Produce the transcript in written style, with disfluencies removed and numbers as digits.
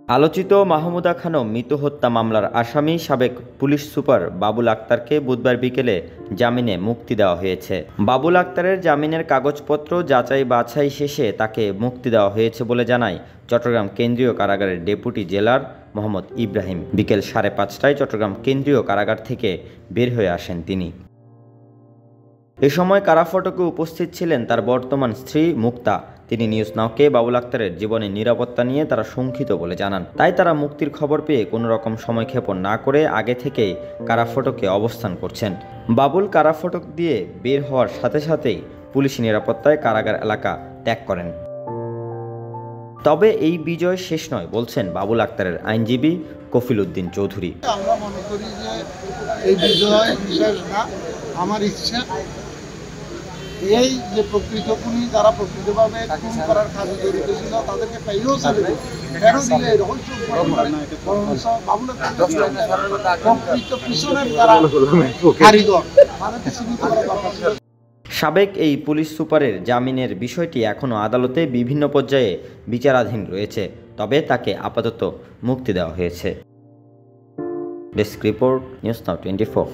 আলোচিত মাহমুদা খানম মৃত্যু হত্যা মামলার আসামি সাবেক পুলিশ সুপার বাবুল আক্তারকে বুধবার বিকেলে জামিনে মুক্তি দেওয়া হয়েছে। বাবুল আক্তারের জামিনের কাগজপত্র যাচাই বাছাই শেষে তাকে মুক্তি দেওয়া হয়েছে বলে জানায় চট্টগ্রাম কেন্দ্রীয় কারাগারের ডেপুটি জেলার মোহাম্মদ ইব্রাহিম। বিকেল 5:30টায় চট্টগ্রাম কেন্দ্রীয় কারাগার থেকে বের হয়ে আসেন তিনি। এ সময় কারাফটকে উপস্থিত ছিলেন তার বর্তমান স্ত্রী মুক্তা। তিনি নিউজ নাওকে বাবুল আক্তারের জীবনের নিরাপত্তা নিয়ে তারা শঙ্কিত বলে জানান। তাই তারা মুক্তির খবর পেয়ে কোনো রকম সময়ক্ষেপণ না করে আগে থেকেই কারাফটকে অবস্থান করছেন। বাবুল কারাফটক দিয়ে বের হওয়ার সাথে সাথেই পুলিশ নিরাপত্তায় কারাগার এলাকা ত্যাগ করেন। তবে এই বিজয় শেষ নয় বলছেন বাবুল আক্তারের আইনজীবী কফিল উদ্দিন চৌধুরী। আমরা মনে করি যে এই বিজয় শেষ না। আমার ইচ্ছা এই যে প্রকৃত খুনি যারা প্রকৃতভাবে খুন করার কাজে জড়িত ছিল তাদেরকে পেয়েও চলে কেন দিলে রহস্য বাবুল প্রকৃত পিছনের যারা কারিগর তাদেরকে চিহ্নিত করা দরকার। সাবেক এই পুলিশ সুপারের জামিনের বিষয়টি এখনও আদালতে বিভিন্ন পর্যায়ে বিচারাধীন রয়েছে, তবে তাকে আপাতত মুক্তি দেওয়া হয়েছে। Desk report, news now 24।